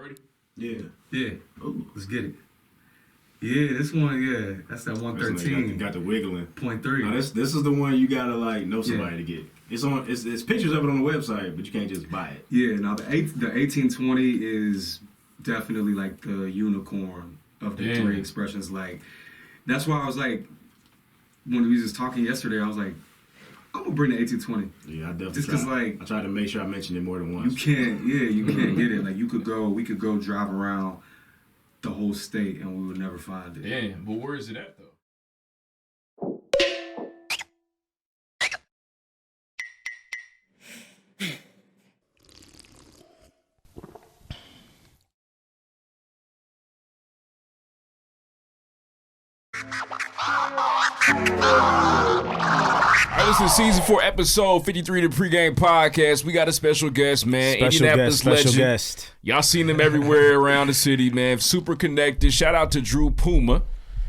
Ready? Yeah. Yeah. Ooh. Let's get it. Yeah, this one, yeah. That's that 113. Got the wiggling. 0.3. No, this is the one you gotta like know somebody to get. It's pictures of it on the website, but you can't just buy it. Yeah, now the 1820 is definitely like the unicorn of the three expressions. Like, that's why I was like, when we was just talking yesterday, I was like, I'm gonna bring the 1820. Yeah, I definitely. Just because, like, I tried to make sure I mentioned it more than once. You can't get it. Like, we could go drive around the whole state and we would never find it. Damn, but where is it at though? Alright, listen to season 4, episode 53 of the PreGame podcast. We got a special guest, man. Indianapolis legend. Y'all seen him everywhere around the city, man. Super connected. Shout out to Drew Puma.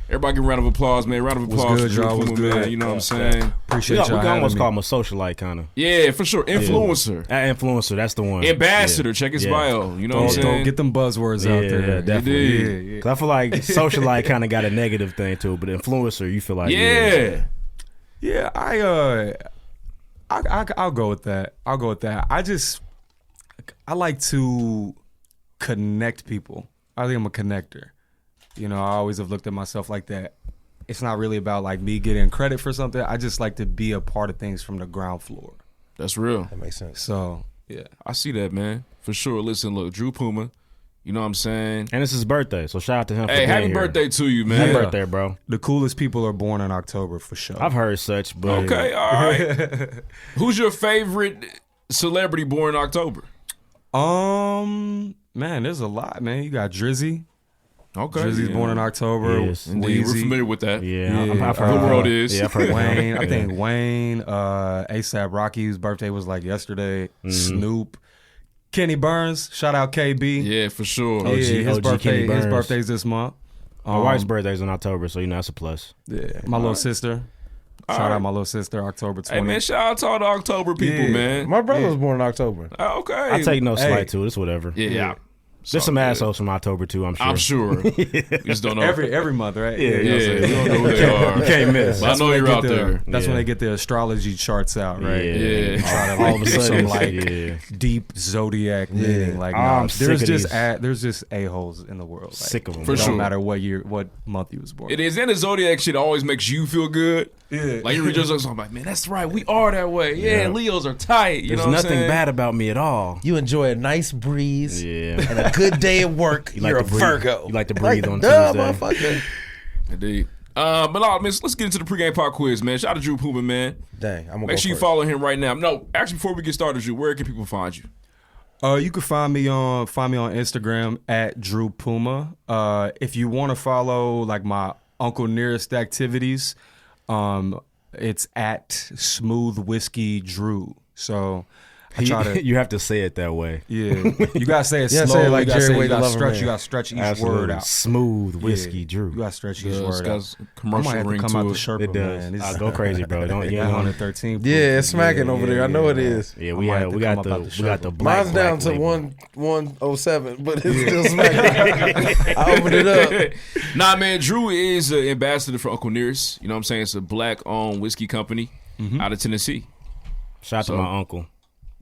Everybody give a round of applause, man. Round of applause for Drew Puma, man. You know what I'm saying? Appreciate y'all. We can almost call him a socialite, kind of. Yeah, for sure. Influencer. Influencer, that's the one. Ambassador. Check his bio. You know what I'm saying? Don't get them buzzwords out there. Yeah, definitely. Because I feel like socialite kind of got a negative thing to it, but influencer, you feel like Yeah, I'll go with that. I like to connect people. I think I'm a connector. You know, I always have looked at myself like that. It's not really about like me getting credit for something. I just like to be a part of things from the ground floor. That's real. That makes sense. So, yeah. I see that, man. For sure. Listen, look, Drew Puma, you know what I'm saying? And it's his birthday, so shout out to him for being here. Happy birthday to you, man. Happy birthday, bro. The coolest people are born in October, for sure. I've heard such, but... Okay, all right. Who's your favorite celebrity born in October? Man, there's a lot, man. You got Drizzy. Okay. Drizzy's born in October. Yes, indeed. We're familiar with that. I've heard the world is. Yeah, I've heard Wayne. I think Wayne, ASAP Rocky's birthday was like yesterday. Snoop. Kenny Burns. Shout out KB. Yeah, for sure. His birthday's this month. My wife's birthday's in October, so you know that's a plus. Yeah. My little sister. Shout out my little sister, October 20th. Hey, man, shout out to all the October people, man. My brother was born in October. Okay. I take no slight to it. It's whatever. Yeah. There's some assholes from October too, I'm sure. You just don't know. Every month, right? Yeah. You don't know who they are. You can't miss. But I know you're out there. That's when they get their astrology charts out, right? Yeah. Try to, all of a sudden, some deep zodiac meaning. Like, there's just a-holes in the world. Like, sick of them. For sure. No matter what month you was born. It is. And the zodiac shit always makes you feel good. Yeah. Like you're just like, man, that's right. We are that way. Yeah. Leos are tight. You There's know what nothing I'm saying? bad about me at all. You enjoy a nice breeze and a good day at work. You're a Virgo. You like to breathe on Tuesday. Motherfucker. Indeed. But no, man, let's get into the pregame pop quiz, man. Shout out to Drew Puma, man. Dang, I'm gonna Make sure you follow him right now. No, actually, before we get started, Drew, where can people find you? You can find me on Instagram at Drew Puma. If you want to follow like my Uncle Nearest activities, it's at Smooth Whiskey Drew. So you have to say it that way. Yeah, you gotta say it slow. Say it like Jerry Wade, you gotta stretch each word out. Smooth Whiskey Drew. You gotta stretch each word out. Commercial I might have ring to come out to the it. Sherpa, It does. man. Go crazy, bro. Don't you 113. Yeah, it's smacking over there. I know it is. Yeah, we got the black. Mine's down to 107, but it's still smacking. I opened it up. Nah, man, Drew is an ambassador for Uncle Nearest. You know what I'm saying? It's a black-owned whiskey company out of Tennessee. Shout out to my uncle.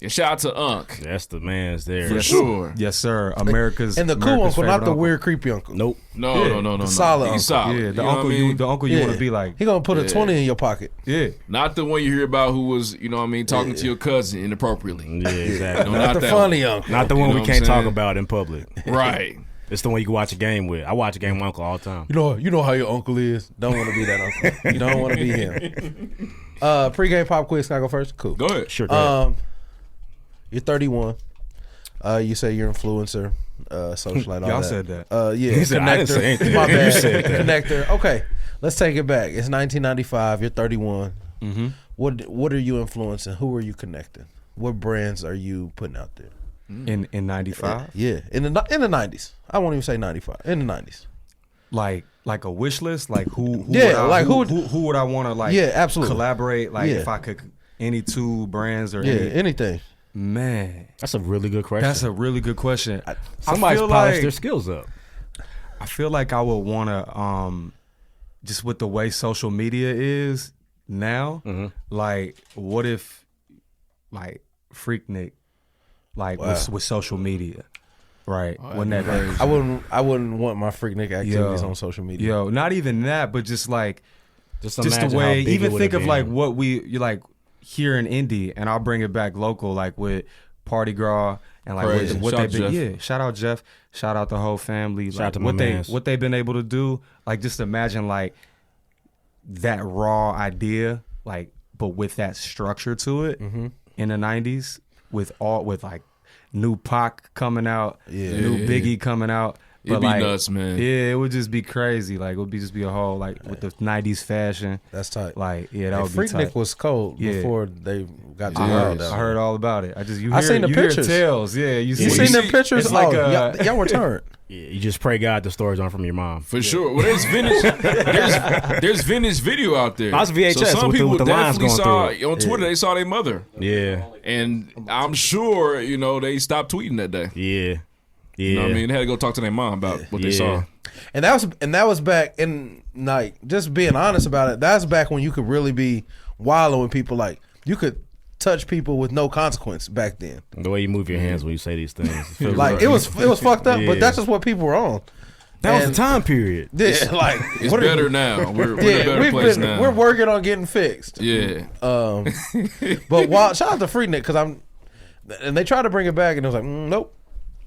Yeah, shout out to Unc. That's the man's there. For sure. Yes, sir. America's and the cool uncle, not the weird creepy uncle. Nope. No. The solid He's uncle. solid. Yeah, the uncle you want to be like. He gonna put a 20 in your pocket. Yeah. Not the one you hear about who was, you know what I mean, talking to your cousin inappropriately. Yeah, exactly. No, not the funny uncle. Not the one we can't talk about in public. Right. It's the one you can watch a game with. I watch a game with Uncle all the time. You know how your uncle is. Don't want to be that uncle. You don't want to be him. Pre-game pop quiz. Can I go first? Cool. Go ahead. Sure. Go ahead. You're 31. You say you're influencer, socialite. All Y'all that. said that. Yeah, He said, I didn't say connector. anything. My bad. You said that. Connector. Okay, let's take it back. It's 1995. You're 31. Mm-hmm. What are you influencing? Who are you connecting? What brands are you putting out there? In 95? Yeah, in the 90s. I won't even say 95. In the 90s. Like a wish list? Like who would I want to like absolutely collaborate? Like Yeah. if I could any two brands or anything. Man, that's a really good question. That's a really good question. Somebody's polished their skills up. I feel like I would want to, just with the way social media is now, like, what if, like, Freaknik, like, with social media, right? Wouldn't that crazy? I wouldn't want my Freaknik activities on social media. Yo, not even that, but just like, just the way. Even think of like what you like here in Indy, and I'll bring it back local, like with Pardi Gras and like what they've been. Yeah, shout out Jeff, shout out the whole family. Shout out to what they've been able to do. Like, just imagine like that raw idea, like, but with that structure to it in the '90s, with like new Pac coming out, new Biggie coming out. It'd be nuts, man. Yeah, it would just be crazy. Like, it would just be a whole, like, with the '90s fashion. That's tight. Like, yeah, that would be tight. Freaknik was cold before they got too hard. I heard all about it. I seen the pictures. Tales. Yeah, you seen the pictures? It's like y'all were turned. Yeah, you just pray God the stories aren't from your mom. For sure. Well, there's vintage. there's vintage video out there. That's VHS. So some people with the lines definitely saw through on Twitter. They saw their mother. Yeah, and I'm sure they stopped tweeting that day. Yeah. Yeah, you know what I mean? They had to go talk to their mom about what they saw. And that was back in, like, just being honest about it. That's back when you could really be wilding with people. Like, you could touch people with no consequence back then. The way you move your hands when you say these things, like it was fucked up. But that's just what people were on. That was the time period. Yeah, like it's better now. We're in a better place now. We're working on getting fixed. Yeah. But shout out to Freaknik, and they tried to bring it back, and it was like, nope.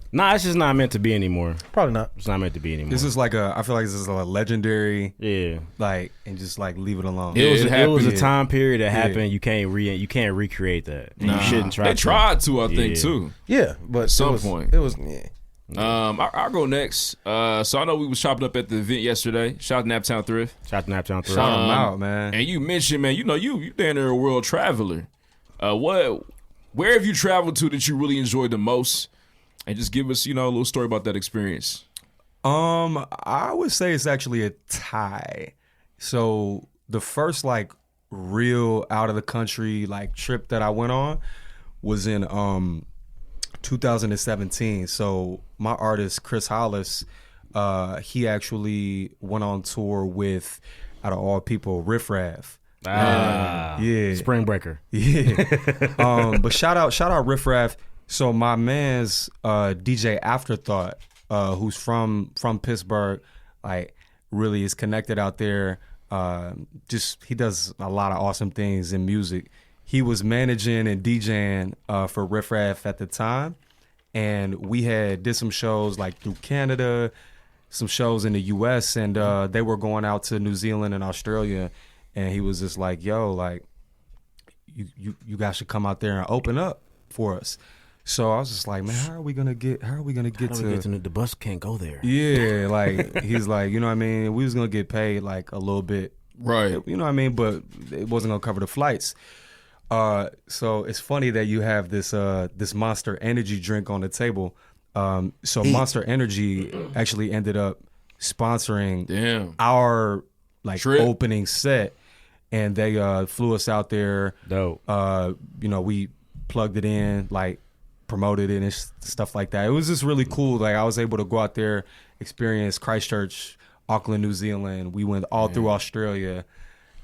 Nah, it's just not meant to be anymore. Probably not. It's not meant to be anymore. This is like I feel like this is a legendary. Yeah. Like, and just like leave it alone. Yeah, it was a time period that happened. You can't recreate that. Nah. You shouldn't try. They tried to, I think, too. Yeah, but at some point it was. I'll go next. So I know we was shopping up at the event yesterday. Shout out to Naptown Thrift. Shout them out, man. And you mentioned, man, you damn near a world traveler. Where have you traveled to that you really enjoyed the most? And just give us, a little story about that experience. I would say it's actually a tie. So the first like real out of the country like trip that I went on was in 2017. So my artist Chris Hollis, he actually went on tour with, out of all people, Riff Raff. Yeah, Spring Breaker. Yeah. But shout out Riff Raff. So my man's DJ Afterthought, who's from Pittsburgh, like really is connected out there. He does a lot of awesome things in music. He was managing and DJing for Riff Raff at the time, and we did some shows like through Canada, some shows in the U.S., and they were going out to New Zealand and Australia, and he was just like, "Yo, like, you guys should come out there and open up for us." So I was just like, man, how are we gonna get to the bus can't go there? Yeah, like he's like, you know what I mean? We was gonna get paid like a little bit, right? You know what I mean? But it wasn't gonna cover the flights. So it's funny that you have this Monster Energy drink on the table. So Monster Energy actually ended up sponsoring our like trip opening set, and they flew us out there. Dope. We plugged it in, like promoted it and stuff like that. It was just really cool. Like I was able to go out there, experience Christchurch, Auckland, New Zealand. We went all through Australia.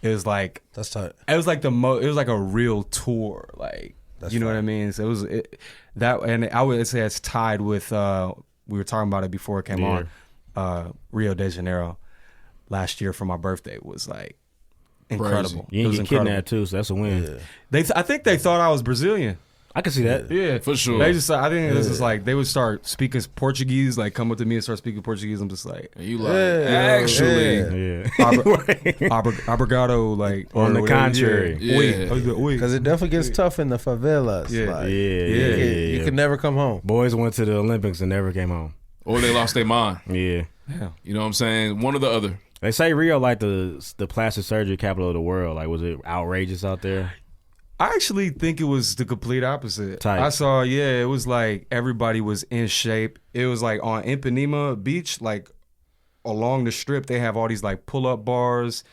It was like, that's tight. It was like it was like a real tour. Like, that's what I mean? So and I would say it's tied with we were talking about it before it came on. Rio de Janeiro last year for my birthday was like incredible. You didn't get kidnapped too, so that's a win. Yeah. I think they thought I was Brazilian. I can see that. Yeah, for sure. I think this is like they would start speaking Portuguese, like come up to me and start speaking Portuguese. I'm just like, you like actually, obrigado, like on the contrary, because it definitely gets tough in the favelas. You could never come home. Boys went to the Olympics and never came home, or they lost their mind. Yeah, you know what I'm saying? One or the other. They say Rio like the plastic surgery capital of the world. Like, was it outrageous out there? I actually think it was the complete opposite. Tight. I saw, it was like everybody was in shape. It was like on Ipanema Beach, like along the strip, they have all these like pull-up bars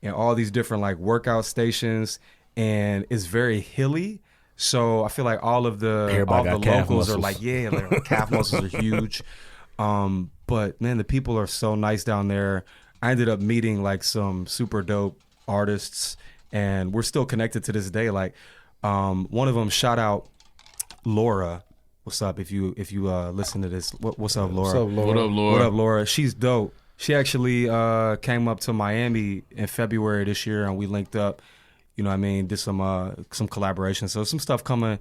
and all these different like workout stations, and it's very hilly. So I feel like all the locals are like, yeah, like, calf muscles are huge. But man, the people are so nice down there. I ended up meeting like some super dope artists, and we're still connected to this day. Like, one of them, shout out Laura. What's up? If you listen to this, what's up, Laura? What up, Laura? What up, Laura? She's dope. She actually came up to Miami in February this year, and we linked up. You know what I mean? Did some collaboration. So some stuff coming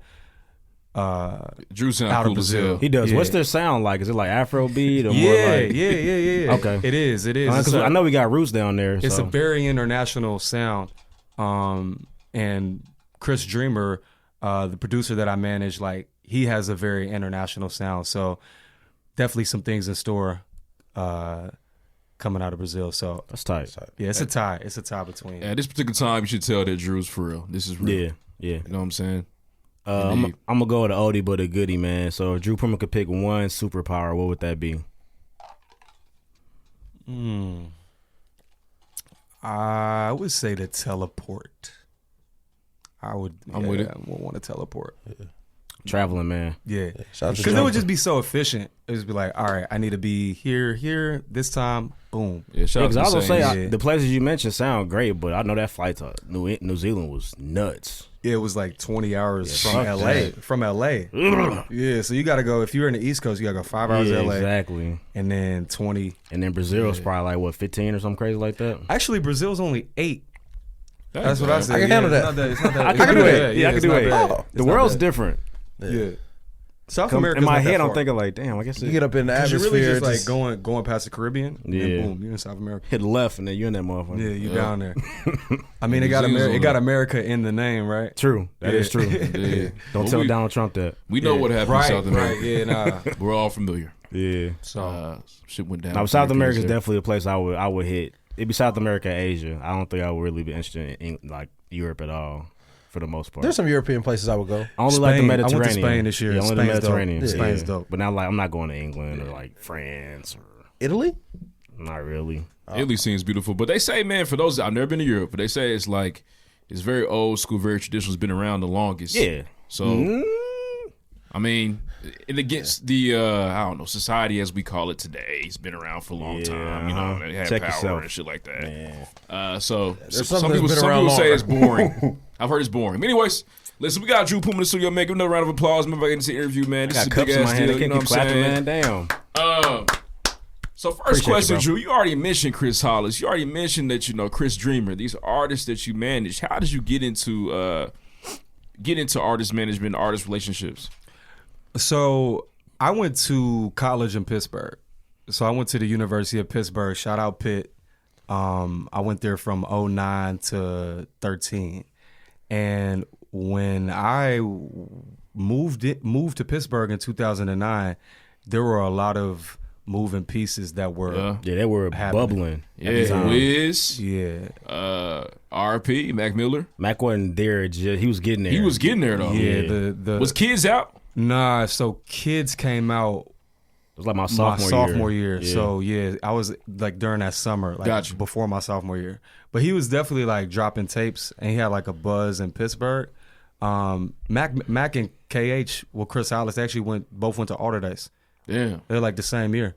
Drew sound out cool of Brazil. He does. Yeah. What's their sound like? Is it like Afrobeat or more Yeah, like? yeah. Okay. It is. Because I know we got roots down there. It's so. a very international sound. And Chris Dreamer, the producer that I manage, like, he has a very international sound. So definitely some things in store coming out of Brazil. So That's tight. yeah, it's a tie. It's a tie between. At this particular time, you should tell that Drew's for real. This is real. Yeah. You know what I'm saying? I'm going to go with an oldie but a goodie, man. So if Drew Puma could pick one superpower, what would that be? I would say to teleport. I'm with it. I would want to teleport. Traveling, man. Yeah. Shout out to Because it Joe. would just be so efficient. It would just be like, all right, I need to be here, this time, boom. Yeah, shout out Because I was to going to say, Yeah. the places you mentioned sound great, but I know that flight to New Zealand was nuts. Yeah, it was like 20 hours from fuck LA. that. From LA. Yeah, so you got to go, if you're in the East Coast, you got to go 5 hours Yeah, LA. exactly. And then 20. And then Brazil's probably like, 15 or something crazy like that? Actually, Brazil's only 8. That's That's what I said. I can handle it's that. not It's not that. I can do it. Yeah, I can it's do not it. bad. Oh. It's The not world's bad. different. Yeah. South In America's my not that head, I'm far. thinking like, damn, I guess You get up in the 'Cause you're atmosphere. really just just- like going past the Caribbean, and Yeah. then boom, you're in South America. hit left and then you're in that motherfucker. Yeah, you down there. I mean, it New got Zealand's America in the name, right? True. That is true. Yeah. Don't But tell we, Donald Trump that. We know what happened in South America. Right, yeah, nah. We're all familiar. Yeah. So, Shit went down. Now, South America is there. definitely a place I would hit. It'd be South America, Asia. I don't think I would really be interested in like Europe at all, for the most part. There's some European places I would go. I only like the Spain. Mediterranean. I went to Spain this year. Yeah, only Spain's the dope. Mediterranean. Yeah. Spain's dope. But now, like, I'm not going to England or like France or Italy? not really. Italy seems beautiful, but they say, man, for those I've never been to Europe, but they say it's like it's very old school, very traditional. It's been around the longest. Yeah. So, I mean, and against the I don't know, society as we call it today, it's been around for a long time. You know, they have Check power yourself. and shit like that. Man. So There's some something people, that's been around say longer. it's boring. I've heard it's boring. But anyways, listen, we got Drew Puma in the studio, man. Give him another round of applause. Remember, getting to the interview, man. This Got is a cups big in my ass hand. deal. I You can't know keep what I'm clapping, saying? man. Damn. So first Appreciate question, you, Drew, you already mentioned Chris Hollis. You already mentioned that, you know, Chris Dreamer, these artists that you manage. How did you get into artist management, artist relationships? So I went to college in Pittsburgh. So I went to the University of Pittsburgh. Shout out Pitt. I went there from 09 to 13. And when I moved to Pittsburgh in 2009, there were a lot of moving pieces that were Yeah, they were happening. bubbling. Yeah, Wiz, Yeah. RP, Mac Miller. Mac wasn't there. He was getting there. He was getting there though. Yeah, the Was Kids out? Nah, so Kids came out It was like my my sophomore, sophomore year. Yeah. So yeah, I was like during that summer, like Gotcha. before my sophomore year. But he was definitely like dropping tapes, and he had like a buzz in Pittsburgh. Mac and KH, well, Chris Hollis actually both went to Alderdice. Yeah. They're like the same year.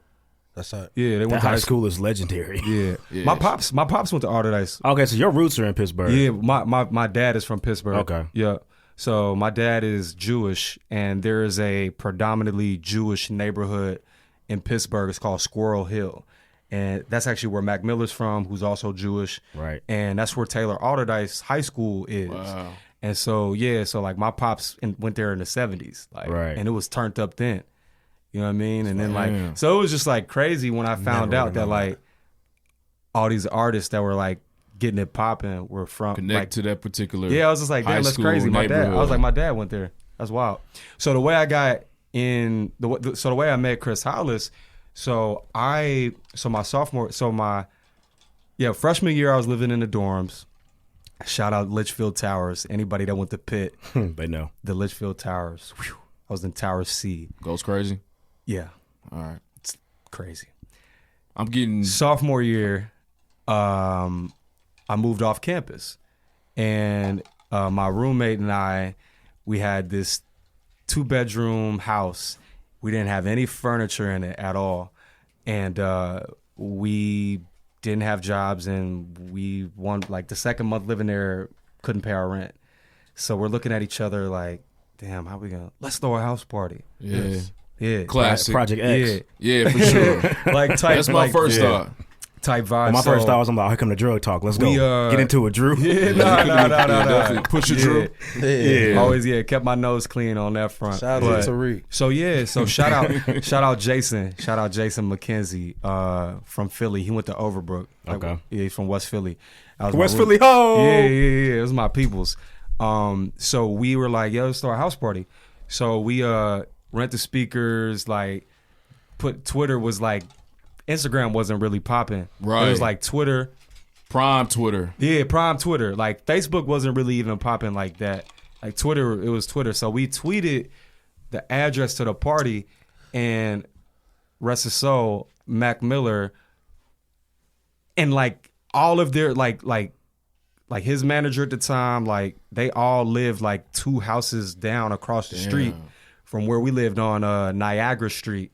That's not. Yeah, they that went to high school is legendary. Yeah. Yeah. My pops went to Alderdice. Okay, so your roots are in Pittsburgh. Yeah, my dad is from Pittsburgh. Okay. Yeah. So my dad is Jewish, and there is a predominantly Jewish neighborhood in Pittsburgh. It's called Squirrel Hill. And that's actually where Mac Miller's from, who's also Jewish. Right. And that's where Taylor Alderdice High School is. Wow. And so, yeah, so like my pops went there in the 70s. Like, Right. And it was turned up then. You know what I mean? And then Damn. like, so it was just like crazy when I found out that like all these artists that were like getting it popping were from Connect like, to that particular. yeah, I was just like, high damn, that's school crazy. My dad, I neighborhood. was like, my dad went there. That's wild. So the way I got in, so the way I met Chris Hollis, my freshman year I was living in the dorms. Shout out Litchfield Towers. Anybody that went to Pitt, They know. the Litchfield Towers. Whew, I was in Tower C. Goes crazy. Yeah, All right. it's crazy. I'm getting. Sophomore year, I moved off campus, and my roommate and I, we had this 2-bedroom house. We didn't have any furniture in it at all. And we didn't have jobs, and we like the second month living there, couldn't pay our rent. So we're looking at each other like, damn, how we gonna, let's throw a house party. Yeah. Yeah. Classic. Project X. Yeah, for sure. Like type. That's my first thought. Type vibe. Well, my first thought was, I'm like, here come the drug talk. Let's go. Get into it, Drew. Yeah, no. Push it, Drew. Yeah. Always, kept my nose clean on that front. Shout out to Tariq. So shout out Jason. Shout out Jason McKenzie from Philly. He went to Overbrook. Okay. Yeah, he's from West Philly. West Philly, ho! Yeah. It was my peoples. So we were like, yo, let's start a house party. So we rent the speakers, like put Twitter was like, Instagram wasn't really popping. Right. It was like Twitter. Prime Twitter. Yeah, prime Twitter. Like Facebook wasn't really even popping like that. Like Twitter, it was Twitter. So we tweeted the address to the party, and rest his soul, Mac Miller, and like all of their like his manager at the time, like they all lived like 2 houses down across the street from where we lived on Niagara Street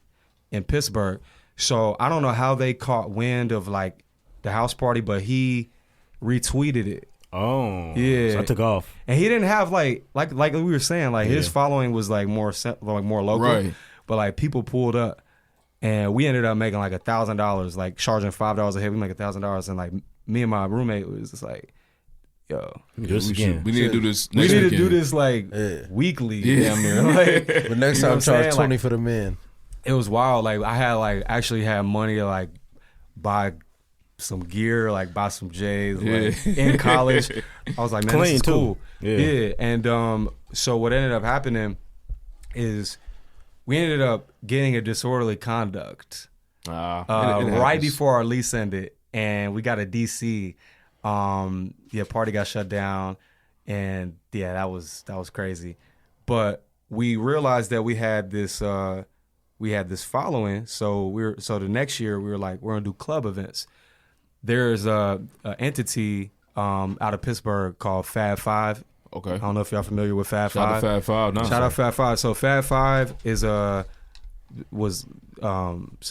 in Pittsburgh. So I don't know how they caught wind of like the house party, but he retweeted it. Oh, yeah. So I took off, and he didn't have like we were saying, like his following was like more local, right? But like people pulled up, and we ended up making like $1,000, like charging $5 a head. We make $1,000, and like me and my roommate was just like, yo, we need to do this. We need to do this like weekly. Yeah, like, but next time charge 20 for the men. It was wild. Like I had actually had money to like buy some gear, like buy some J's. Like, in college, I was like, man, this is cool. Yeah. And so what ended up happening is we ended up getting a disorderly conduct right before our lease ended, and we got a DC. Party got shut down, and that was crazy. But we realized that we had this following, so the next year we were like, we're gonna do club events. There's a entity out of Pittsburgh called Fab Five. Okay. I don't know if y'all familiar with Fab Shout Five. out Fab Five. No, Shout out Fab Five. So Fab Five so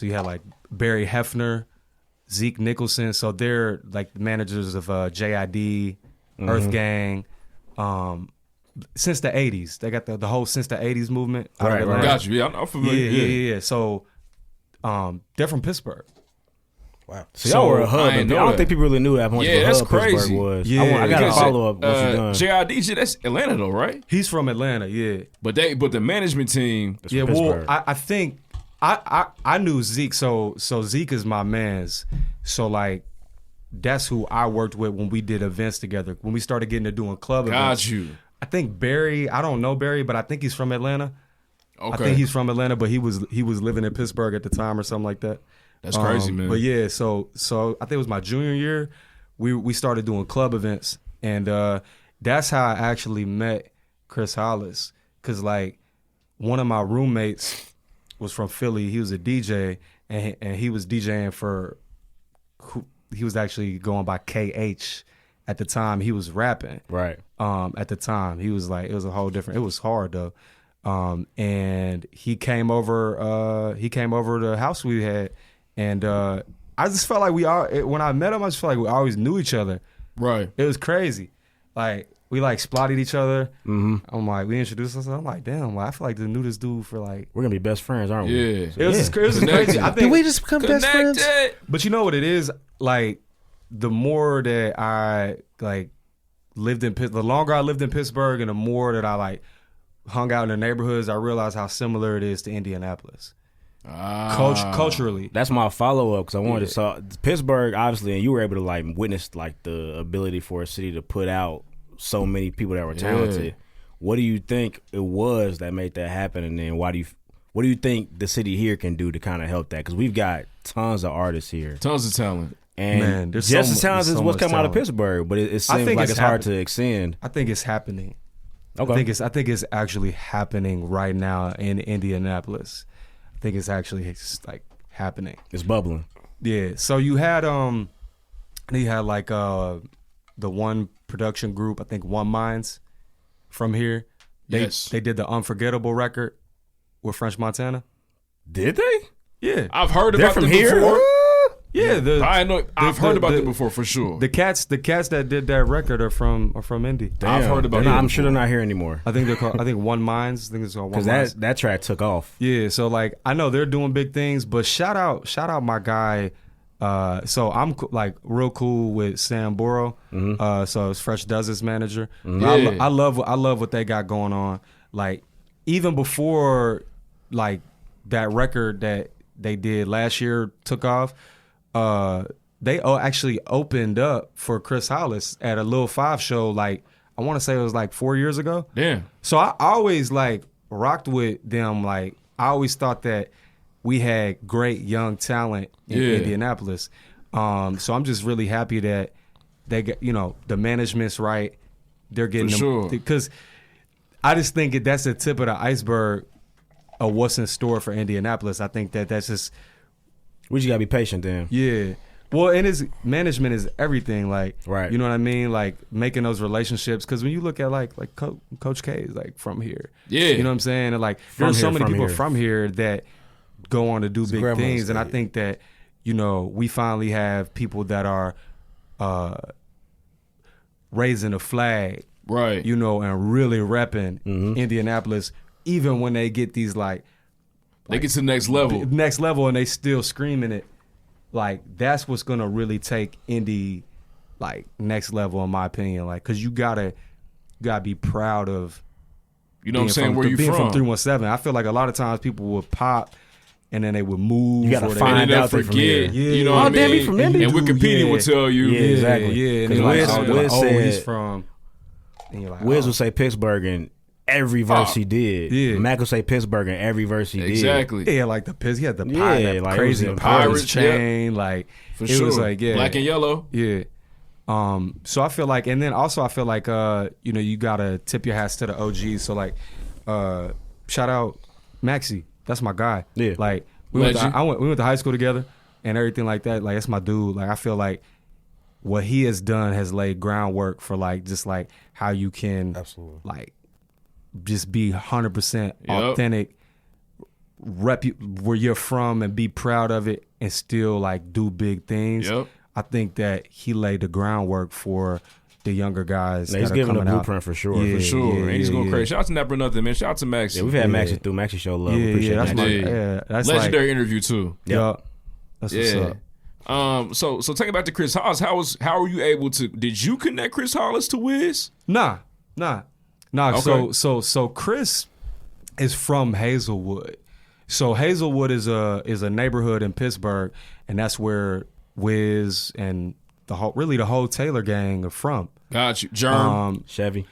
you had like Barry Hefner, Zeke Nicholson. So they're like the managers of JID, Earth Gang. Since the 80s. They got the whole since the 80s movement. Right. Got you. Yeah, I'm familiar. Yeah. So they're from Pittsburgh. Wow. So y'all were a hub. I don't think people really knew how much of a hub crazy. Pittsburgh was. Yeah, I got to follow up what you done. JID, that's Atlanta though, right? He's from Atlanta, yeah. But the management team. Yeah, well, I think I knew Zeke, so Zeke is my man's. So like that's who I worked with when we did events together. When we started getting to doing club events. Got you. I think Barry, I don't know Barry, but I think he's from Atlanta. Okay. I think he's from Atlanta, but he was living in Pittsburgh at the time or something like that. That's crazy, man. But yeah, so I think it was my junior year. We started doing club events, and that's how I actually met Khris Hollis. Cause like one of my roommates was from Philly. He was a DJ, and he was DJing for. He was actually going by KH at the time. He was rapping. Right. At the time, he was like, it was a whole different. It was hard though. And he came over. He came over to the house we had. And I just felt like when I met him, I just felt like we always knew each other. Right. It was crazy. Like, we like splotted each other. Mm-hmm. I'm like, we introduced ourselves. I'm like, damn, I feel like I knew this dude for like. We're going to be best friends, aren't we? Yeah. It was just crazy. I think, did we just become best friends? But you know what it is? Like, the more that I like the longer I lived in Pittsburgh and the more that I like hung out in the neighborhoods, I realized how similar it is to Indianapolis. Culturally. That's my follow-up because I wanted to saw Pittsburgh, obviously, and you were able to like witness like the ability for a city to put out so many people that were talented. Yeah. What do you think it was that made that happen, and then what do you think the city here can do to kind of help that? Because we've got tons of artists here, tons of talent, and man, just as talented as what's come out of Pittsburgh, but it seems like it's hard to extend. I think it's happening. Okay. I think it's actually happening right now in Indianapolis. I think it's actually like happening. It's bubbling. Yeah. So you had like the one production group, I think One Minds from here. They did the Unforgettable record with French Montana. Did they? Yeah. I've heard about them here? before. Yeah, I've heard about them before for sure. The cats that did that record are from Indy. Damn. I've heard about them. I'm sure they're not here anymore. I think they're called. I think One Minds. I think it's called One Minds. Because that track took off. Yeah, so like I know they're doing big things, but shout out my guy. So I'm like real cool with Sam Burrow. So it's Fresh Does This manager. I love what they got going on. Like even before like that record that they did last year took off. They actually opened up for Chris Hollis at a Lil 5 show. Like I want to say it was like 4 years ago. Damn. So I always like rocked with them. Like I always thought that we had great young talent in Indianapolis. So I'm just really happy that they get, the management's right. They're getting them sure. Because I just think that's the tip of the iceberg of what's in store for Indianapolis. I think that's just. We just gotta be patient, then. Yeah. Well, and his management is everything. Like, right. You know what I mean? Like making those relationships. Because when you look at like Coach K is like from here. Yeah. You know what I'm saying? And like there's so many people from here that go on to do big things. And I think that, we finally have people that are raising a flag. Right. And really repping Indianapolis, even when they get these they get to the next level. Next level, and they still screaming it. Like, that's what's going to really take Indy, next level, in my opinion. Because you gotta be proud of, what I'm saying, where you being from 317. I feel like a lot of times people would pop, and then they would move. You got to find out they from here. Yeah. You know what I mean? Damn, he from Indy. And Wikipedia will tell you. Yeah, exactly. Yeah, and Wiz said, he's from. And you're like, Wiz would say Pittsburgh, every verse he did. Yeah. Mac would say Pittsburgh in every verse he did. Exactly. Yeah, like the Piz. He had the crazy Pirates chain. Like for it sure. was like black and yellow. Yeah. So I feel like, and then also I feel like you gotta tip your hats to the OGs. So like, shout out Maxie. That's my guy. Yeah. Like we went to high school together and everything like that. Like that's my dude. Like I feel like what he has done has laid groundwork for just how you can absolutely just be 100% authentic, rep where you're from and be proud of it and still do big things. Yep. I think that he laid the groundwork for the younger guys. He's giving a blueprint for sure. For sure. And he's going crazy. Shout out to Never Nothing, man. Shout out to Maxie. Yeah, we've had Maxie through. Maxie show love. We appreciate that's legendary interview too. Yeah. That's what's up. So take it back to Chris Hollis. How were you able to? Did you connect Chris Hollis to Wiz? Nah. Okay. So Chris is from Hazelwood. So Hazelwood is a neighborhood in Pittsburgh, and that's where Wiz and the whole Taylor gang are from. Got you, Germ, Chevy.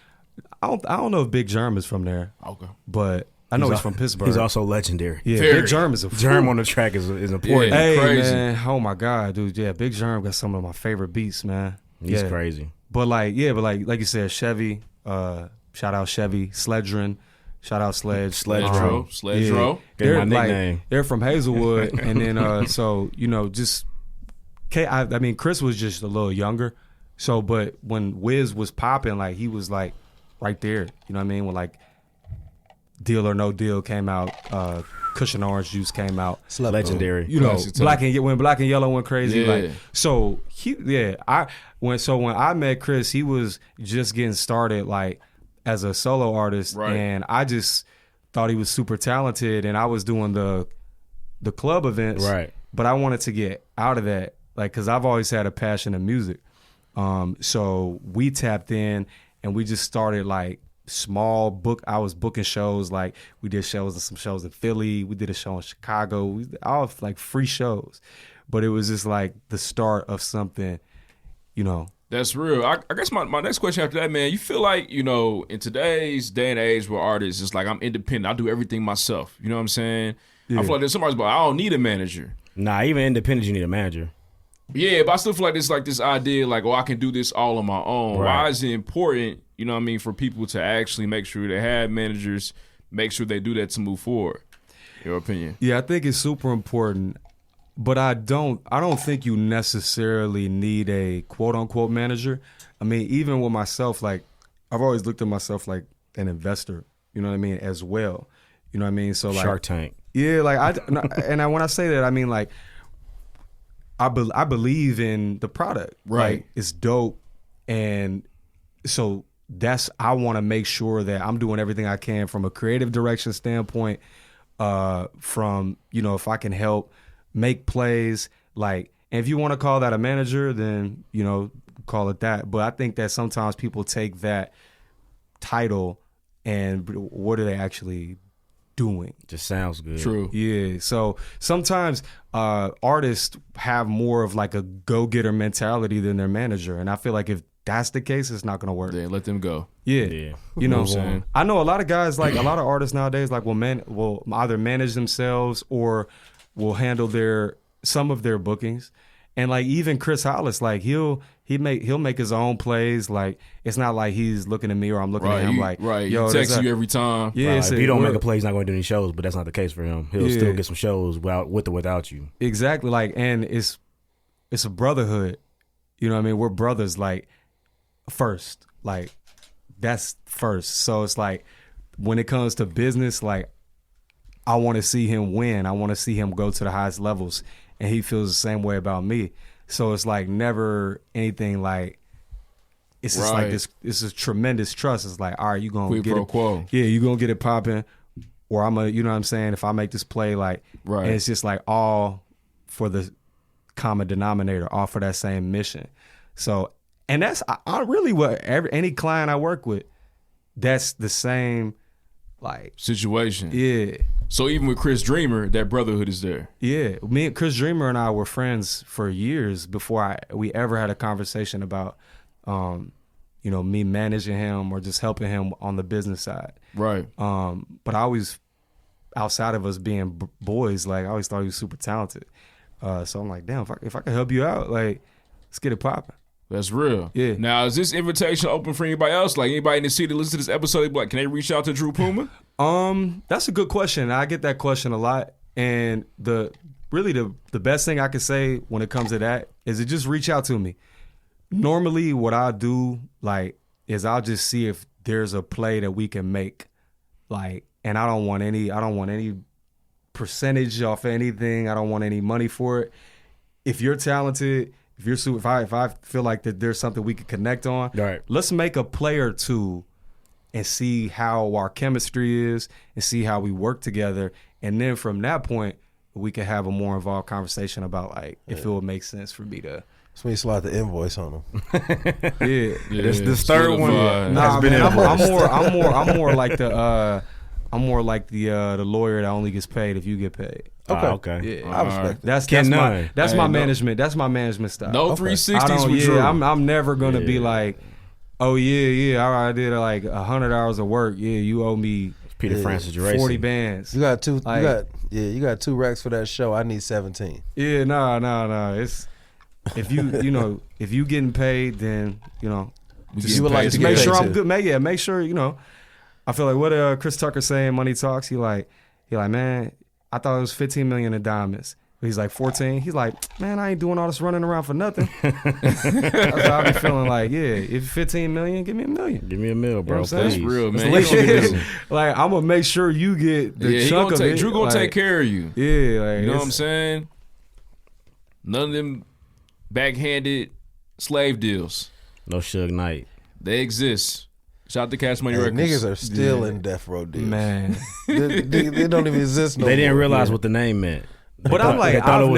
I don't know if Big Germ is from there. Okay, but I know he's from Pittsburgh. He's also legendary. Yeah, Very. Big Germ is a Germ on the track is important. Yeah. Hey crazy. man, oh my god, dude, yeah, Big Germ got some of my favorite beats, man. He's crazy. But like you said, Chevy. Shout out Chevy, Sledrin. Shout out Sledro. They're my nickname. They're from Hazelwood, and then I mean, Chris was just a little younger. So, but when Wiz was popping, he was right there. You know what I mean? When Deal or No Deal came out, Cushion Orange Juice came out. Legendary. When Black and Yellow went crazy. Yeah. When I met Chris, he was just getting started as a solo artist, right. And I just thought he was super talented, and I was doing the club events, right? But I wanted to get out of that, because I've always had a passion in music. So we tapped in, and we just started small book. I was booking shows, we did some shows in Philly, we did a show in Chicago, all free shows, but it was just the start of something, That's real. I guess my next question after that, man, you feel like, in today's day and age where artists, it's I'm independent. I do everything myself. You know what I'm saying? Yeah. I feel like there's somebody's I don't need a manager. Nah, even independent, you need a manager. Yeah, but I still feel like this idea, I can do this all on my own. Right. Why is it important, for people to actually make sure they have managers, make sure they do that to move forward? Your opinion? Yeah, I think it's super important. But I don't think you necessarily need a quote unquote manager. I mean, even with myself, I've always looked at myself like an investor. You know what I mean? As well. You know what I mean? So like Shark Tank. Yeah, like when I say that, I mean like I believe in the product. Right. Like, it's dope, and so I want to make sure that I'm doing everything I can from a creative direction standpoint. From if I can help make plays, like, and if you want to call that a manager, then call it that. But I think that sometimes people take that title and what are they actually doing? Just sounds good. True. Yeah. So sometimes artists have more of like a go-getter mentality than their manager, and I feel like if that's the case, it's not gonna work. Yeah, let them go. Yeah. You know what I'm saying? I know a lot of guys, like a lot of artists nowadays, like will either manage themselves or will handle some of their bookings. And like even Chris Hollis, like he'll make his own plays. Like it's not like he's looking at me or I'm looking at him like, yo, he texts you every time. Yeah, if he don't make a play, he's not going to do any shows. But that's not the case for him. He'll still get some shows with or without you. Exactly. Like, and it's a brotherhood. You know what I mean? We're brothers. Like first, like that's first. So it's like when it comes to business, like I want to see him win. I want to see him go to the highest levels. And he feels the same way about me. So it's like never anything like, it's just like this is tremendous trust. It's like, all right, you going to get it. Quo. Yeah, you going to get it popping. Or I'm you know what I'm saying? If I make this play, like, and it's just like all for the common denominator, all for that same mission. So, and that's, I really, any client I work with, that's the same, like. Situation. Yeah. So even with Chris Dreamer, that brotherhood is there. Yeah, me and Chris Dreamer and I were friends for years before we ever had a conversation about, me managing him or just helping him on the business side. Right. But I always, outside of us being boys, like I always thought he was super talented. So I'm like, damn, if I can help you out, like, let's get it popping. That's real. Yeah. Now, is this invitation open for anybody else? Like anybody in the city listen to this episode, they be like, can they reach out to Drew Puma? That's a good question. I get that question a lot. And the best thing I can say when it comes to that is to just reach out to me. Normally what I do, like, is I'll just see if there's a play that we can make. Like, and I don't want any percentage off anything. I don't want any money for it. If you're talented, if I feel like that there's something we could connect on, right, let's make a play or two and see how our chemistry is and see how we work together. And then from that point, we can have a more involved conversation about like if it would make sense for me to. So we slide the invoice on them. Yeah. This third one. Nah, man, I'm more like the lawyer that only gets paid if you get paid. Okay. Yeah. I respect that. That's my management. That's my management style. No 360s with Drew. I'm never gonna be like, oh yeah, I did like 100 hours of work. Yeah, you owe me Peter Francis 40 bands. You got you got 2 racks for that show. I need 17. Yeah, no. It's if you getting paid, then just make sure I'm good. Make sure I feel like what Chris Tucker saying, Money Talks. He like, man, I thought it was 15 million in diamonds. He's like 14. He's like, man, I ain't doing all this running around for nothing. That's how I be feeling. Like, yeah, if 15 million, give me $1 million. Give me $1 million, bro. That's real, man. Like, I'm gonna make sure you get the chunk of it. Drew gonna take care of you. Yeah, like, you know what I'm saying? None of them backhanded slave deals. No Suge Knight. They exist. Shout out to Cash Money Records. Niggas are still in death row deals. Man, they don't even exist no more. They didn't realize what the name meant. But I'm like, I've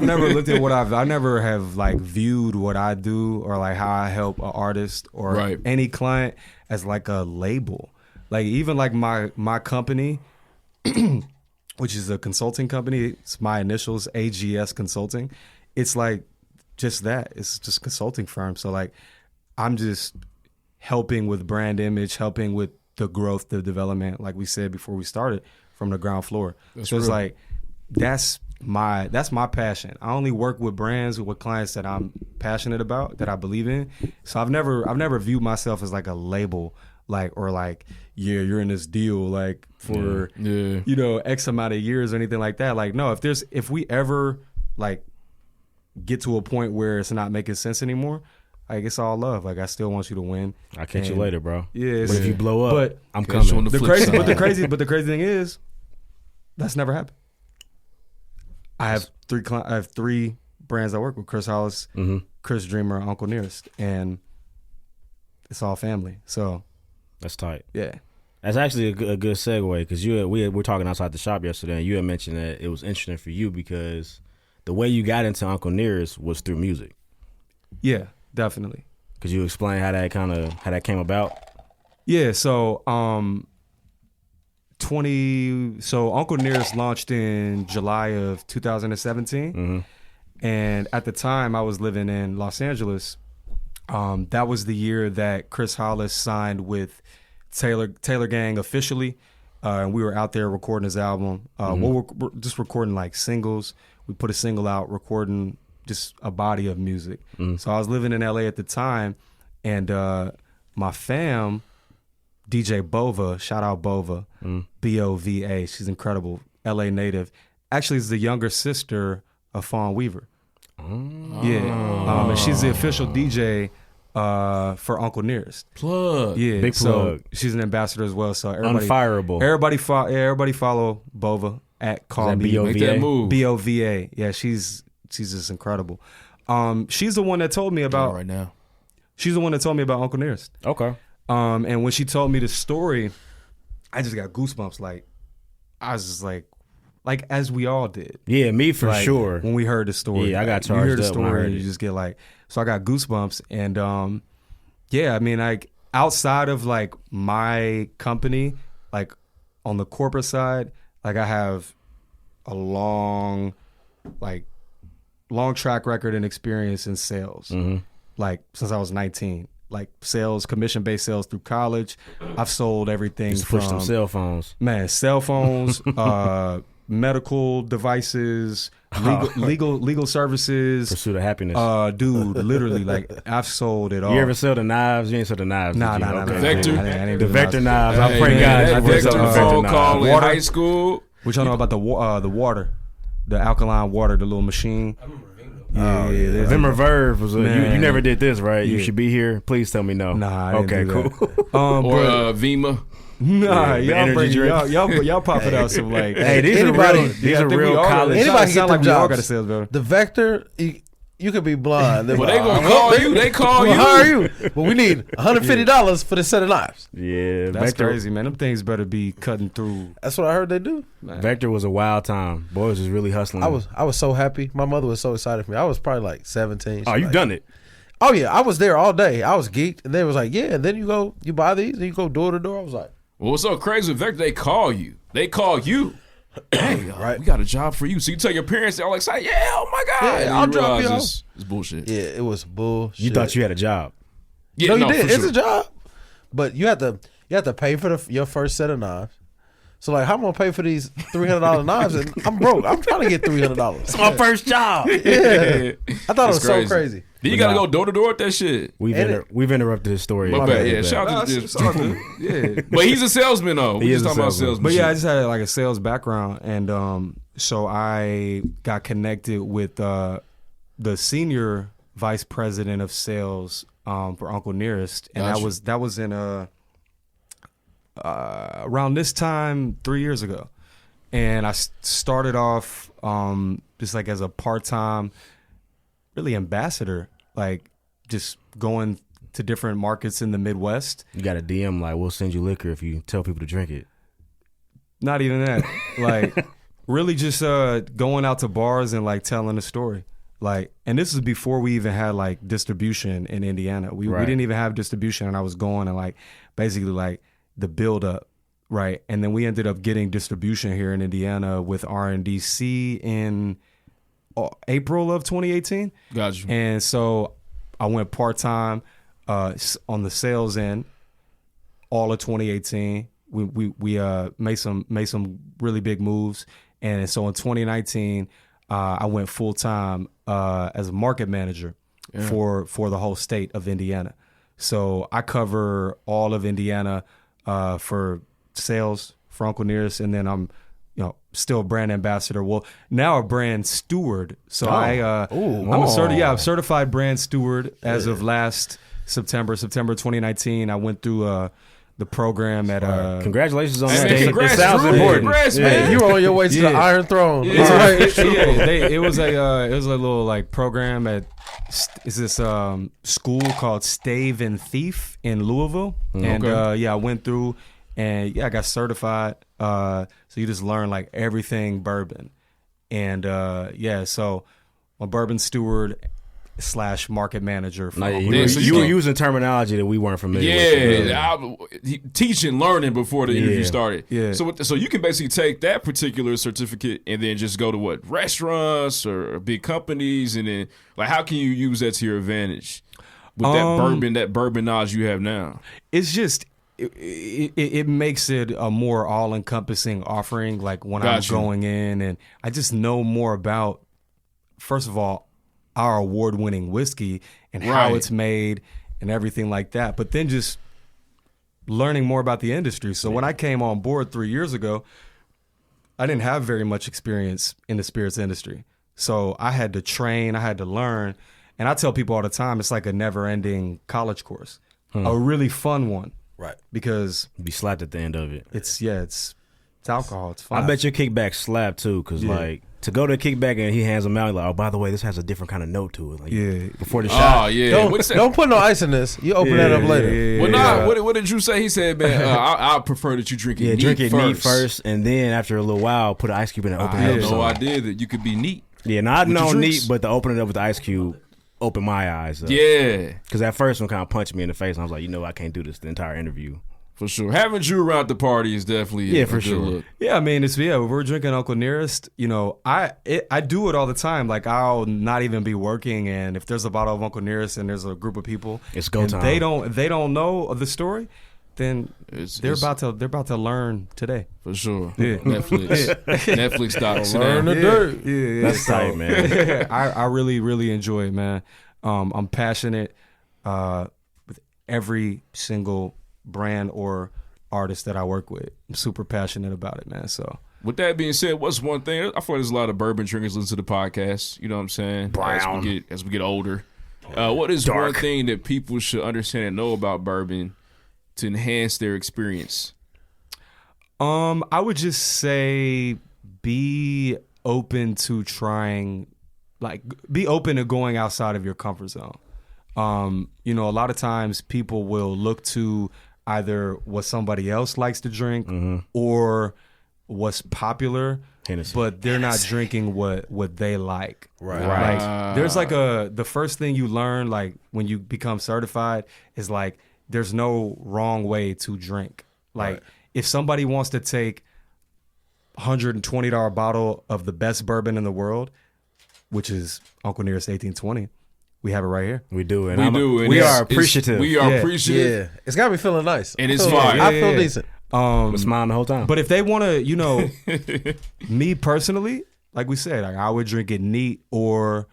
never looked at I never have like viewed what I do or like how I help an artist or any client as like a label. Like even like my company, which is a consulting company, it's my initials, AGS Consulting. It's like just that. It's just a consulting firm. So like I'm just helping with brand image, helping with the growth, the development, like we said before we started, from the ground floor. It's like that's my passion. I only work with brands, with clients that I'm passionate about, that I believe in. So I've never viewed myself as like a label, like you're in this deal like for X amount of years or anything like that. Like no, if we ever like get to a point where it's not making sense anymore, Like, it's all love. Like, I still want you to win. I'll catch you later, bro. Yeah. But if you blow up, but I'm coming. The crazy But the crazy thing is, that's never happened. I have three brands I work with: Chris Hollis, Chris Dreamer, Uncle Nearest, and it's all family. So that's tight. Yeah, that's actually a good segue because we were talking outside the shop yesterday, and you had mentioned that it was interesting for you because the way you got into Uncle Nearest was through music. Yeah, definitely. Could you explain how that came about? Yeah, so Uncle Nearest launched in July of 2017. And at the time I was living in Los Angeles. That was the year that Chris Hollis signed with Taylor Gang officially. And we were out there recording his album. We're just recording like singles. We put a single out, recording just a body of music. So I was living in LA at the time, and my fam, DJ Bova, shout out Bova, B-O-V-A, she's incredible, LA native. Actually, is the younger sister of Fawn Weaver. And she's the official DJ for Uncle Nearest. Plug. Yeah, big plug. She's an ambassador as well. So everybody, unfireable. Everybody follow Bova at Call Me. Make that move. B-O-V-A. Yeah, she's just incredible. She's the one that told me about right now. She's the one that told me about Uncle Nearest. Okay. And when she told me the story, I just got goosebumps. Like, I was just like as we all did. Yeah, me for sure. When we heard the story. Yeah, I got charged you hear the up story when I heard and you just get like, so I got goosebumps. And yeah, I mean, like outside of like my company, like on the corporate side, like I have a long track record and experience in sales. Like since I was 19. Like sales, commission-based sales through college. I've sold everything Just from push them cell phones. Man, cell phones, medical devices, legal services. Pursuit of happiness. Dude, literally, like I've sold it all. You ever sell the knives? You ain't sell the knives. Nah. Vector? I didn't The do Vector knives. Hey, I pray God. That you Vector sell the phone knives. call in Water. high school. What y'all know about the water, the alkaline water, the little machine? Yeah. Vimmer Verve was you never did this, right? Yeah. You should be here. Please tell me no. Nah, I didn't okay, do cool. that. Or Vima. Nah, the energy drink. y'all popping out some like. Hey, these are real college. Anybody can get them we all got a jobs. sales better. The Vector, you could be blind. Well, they gonna call you. They call We'll you. hire you. But we need $150 for the set of knives. Yeah, That's Vector, crazy, man. Them things better be cutting through. That's what I heard they do. Man. Vector was a wild time. Boys was really hustling. I was so happy. My mother was so excited for me. I was probably like 17. Oh, you've done it. Oh yeah, I was there all day. I was geeked, and they was like, yeah. And then you buy these, and you go door to door. I was like, Well, what's so crazy with Vector? They call you. They call you. Hey, Right. we got a job for you. So you tell your parents, they're all excited. Yeah, oh my God. Yeah, And I'll you drop realize you it's bullshit. yeah, it was bullshit. You thought you had a job. Yeah, No, you did. for It's sure. a job, but you have to pay for your first set of knives. So like, how am I gonna pay for these $300 knives? And I'm broke. I'm trying to get $300. It's my first job. Yeah, I thought it was That's so crazy. Then you got to go door to door with that shit. We've interrupted his story. My bad. Yeah, shout Nah, out to it's all good. Yeah. But he's a salesman, though. We He just is a talking about salesman. salesman. But yeah, I shit. just had like a sales background, and so I got connected with the senior vice president of sales for Uncle Nearest, and Gotcha. that was in around this time 3 years ago, and I started off just like as a part-time, really ambassador, like just going to different markets in the Midwest. You got a DM like, we'll send you liquor if you tell people to drink it. Not even that. Like, really just going out to bars and, like, telling a story. Like, and this is before we even had, like, distribution in Indiana. We didn't even have distribution, and I was going and, like, basically, like, the build-up, right? And then we ended up getting distribution here in Indiana with R&DC in April of 2018. Got you. And so I went part-time on the sales end all of 2018. We made some really big moves, and so in 2019 I went full time as a market manager for the whole state of Indiana. So I cover all of Indiana for sales for Uncle Nearest, and then I'm still brand ambassador. Well, now a brand steward. So I'm certified brand steward as of last September 2019. I went through the program at congratulations on that. Congrats, it sounds important. Congrats, man. You were on your way to the Iron Throne. It was a little like program at this school called Stave and Thief in Louisville, and I went through and I got certified. So you just learn like everything bourbon, and so I'm a bourbon steward / market manager. You were using terminology that we weren't familiar with. Yeah, teaching, learning before the interview started. Yeah. So you can basically take that particular certificate and then just go to what, restaurants or big companies, and then like how can you use that to your advantage with that bourbon knowledge you have now? It's just it makes it a more all encompassing offering. Like when I'm going in and I just know more about, first of all, our award-winning whiskey and how it's made and everything like that. But then just learning more about the industry. So when I came on board 3 years ago, I didn't have very much experience in the spirits industry. So I had to train, I had to learn. And I tell people all the time, it's like a never-ending college course. A really fun one. Right. Because you be slapped at the end of it. It's alcohol. It's fun. I bet your kickback slap too, because like to go to a kickback and he hands them out, like, oh, by the way, this has a different kind of note to it. Like, before the shot. Oh yeah. Don't put no ice in this. You open that up later. What did you say? He said, man, I prefer that you drink it neat drink it first. neat first, and then after a little while, put an ice cube in and open it up. I had no idea that you could be neat. Yeah, I know neat, but to open it up with the ice cube opened my eyes up. Yeah. Because that first one kind of punched me in the face, and I was like, I can't do this the entire interview. For sure. Having Drew around the party is definitely a for sure. look. Yeah, I mean, we're drinking Uncle Nearest. I do it all the time. Like, I'll not even be working, and if there's a bottle of Uncle Nearest and there's a group of people, it's go time. They don't know the story, then they're about to learn today. For sure. Yeah. Netflix stocks. Learn the dirt. Yeah, that's tight, man. I really, really enjoy it, man. I'm passionate with every single brand or artist that I work with. I'm super passionate about it, man. So with that being said, what's one thing? I feel like there's a lot of bourbon drinkers listen to the podcast. You know what I'm saying? Brown. As we get older. What is one thing that people should understand and know about bourbon to enhance their experience? I would just say be open to trying, like be open to going outside of your comfort zone. A lot of times people will look to either what somebody else likes to drink or what's popular, but they're not drinking what they like. Right. Like, there's like the first thing you learn, like when you become certified, is like there's no wrong way to drink. Like if somebody wants to take $120 bottle of the best bourbon in the world, which is Uncle Nearest 1820. We have it right here. We do. And we are appreciative. We are appreciative. Yeah. It's got me feeling nice. And it's fine. I feel decent. I'm smiling the whole time. But if they want to, me personally, like we said, I would drink it neat or